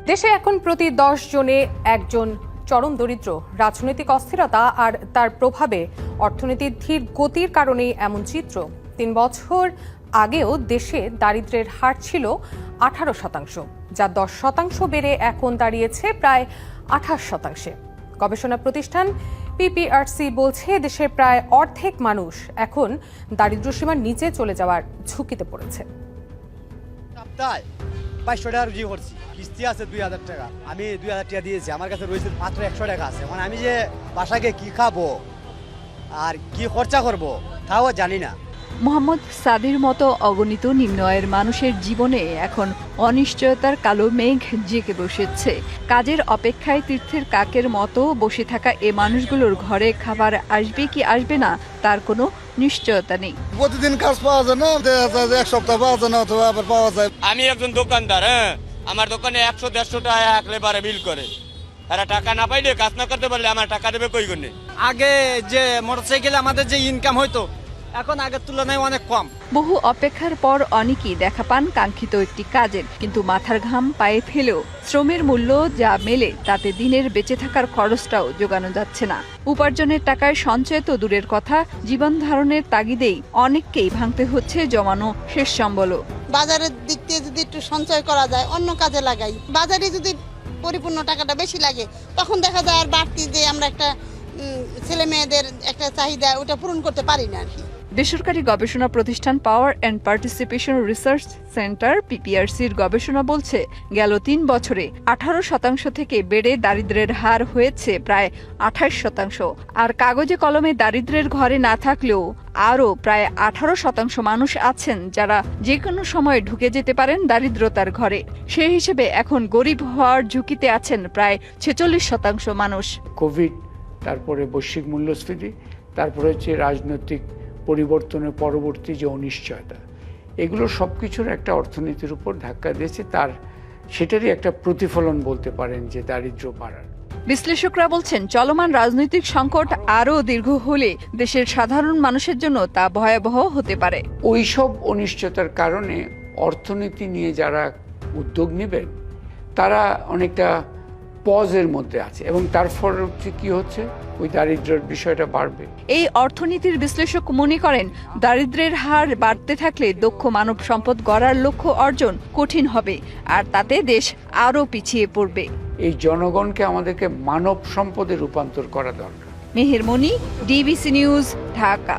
দেশে এখন প্রতি 10 জনে একজন চরম দরিদ্র। রাজনৈতিক অস্থিরতা আর তার প্রভাবে অর্থনীতির ধীর গতির কারণেই এমন চিত্র। 3 বছর আগেও দেশে দারিদ্র্যের হার ছিল 18%, যা 10% বেড়ে এখন দাঁড়িয়েছে প্রায় 28%। গবেষণা প্রতিষ্ঠান পিপিআরসি বলছে দেশের প্রায় অর্ধেক মানুষ এখন দারিদ্র্যসীমার নিচে চলে যাওয়ার ঝুঁকিতে পড়েছে। 2200 টাকা রুজি করছি, কিস্তি আছে 2000 টাকা। আমি 2000 টাকা দিয়েছি, আমার কাছে রয়েছে মাত্র 100 টাকা আছে। মানে আমি যে বাসাকে কি খাবো আর কি খরচা করব তাও জানি না। মোহাম্মদ সাদির মতো অগণিত নিম্ন আয়ের মানুষের জীবনে এখন অনিশ্চয়তার কালো মেঘ জেঁকে বসেছে। কাজের অপেক্ষায় তীর্থের কাকের মতো বসে থাকা এ মানুষগুলোর ঘরে খাবার আসবে কি আসবে না তার কোনো নিশ্চয়তা নেই। প্রতিদিন কাজ পাওয়া যায় না, এক সপ্তাহ পাওয়া যায় না, অথবা আবার পাওয়া যায়। আমি একজন দোকানদার, আমার দোকানে 100-150 টাকা এক লেবারে বিল করে। তারা টাকা না পাইলে কাজ না করতে পারলে আমার টাকা দেবে কই গুনে। আগে যে মোটরসাইকেলে আমাদের যে ইনকাম হইতো এখন আগের তুলনায় অনেক কম। বহু অপেক্ষার পর অনেকেই দেখা পান কাঙ্ক্ষিত একটি কাজের, কিন্তু মাথার ঘাম পায়ে ফেলেও শ্রমের মূল্য যা মেলে তাতে দিনের বেঁচে থাকার খরচটাও জোগানো যাচ্ছে না। উপার্জনের টাকায় সঞ্চয় তো দূরের কথা, জীবন ধারণের তাগিদেই অনেককেই ভাঙতে হচ্ছে জমানো শেষ সম্বলও। বাজারের দিক দিয়ে যদি একটু সঞ্চয় করা যায়, অন্য কাজে লাগাই, বাজারে যদি পরিপূর্ণ টাকাটা বেশি লাগে তখন দেখা যায় আর বাড়তি যে আমরা একটা ছেলে মেয়েদের একটা চাহিদা ওটা পূরণ করতে পারি না আর কি। বেসরকারি গবেষণা প্রতিষ্ঠান power and participation research centre পিপিআরসির গবেষণা বলছে গেল 3 বছরে 18% থেকে বেড়ে দারিদ্র্যের হার হয়েছে প্রায় 28%। আর কাগজে কলমে দারিদ্র্যের ঘরে না থাকলেও আরও প্রায় 18% মানুষ আছেন যারা যে কোনো সময় ঢুকে যেতে পারেন দারিদ্রতার ঘরে। সেই হিসেবে এখন গরিব হওয়ার ঝুঁকিতে আছেন প্রায় 46% মানুষ। কোভিড, তারপরে বৈশ্বিক মূল্যস্ফীতি, তারপরে হচ্ছে রাজনৈতিক পরিবর্তনের পরবর্তী যে অনিশ্চয়তা, এগুলো সবকিছুর একটা অর্থনীতির উপর ধাক্কা দিয়েছে। সেটারই একটা প্রতিফলন বলতে পারেন যে দারিদ্র্য বাড়ার। বিশ্লেষকরা বলছেন চলমান রাজনৈতিক সংকট আরও দীর্ঘ হলে দেশের সাধারণ মানুষের জন্য তা ভয়াবহ হতে পারে। ওইসব অনিশ্চয়তার কারণে অর্থনীতি নিয়ে যারা উদ্যোগ নেবেন তারা অনেকটা পজের মধ্যে আছে, এবং তার ফলে কি হচ্ছে, ওই দারিদ্র্যের বিষয়টা বাড়বে। এই অর্থনীতির বিশ্লেষক মনে করেন দারিদ্র্যের হার বাড়তে থাকলে দক্ষ মানব সম্পদ গড়ার লক্ষ্য অর্জন কঠিন হবে, আর তাতে দেশ আরও পিছিয়ে পড়বে। এই জনগণকে আমাদেরকে মানব সম্পদে রূপান্তর করা দরকার। মেহের মনি, ডিবিসি নিউজ, ঢাকা।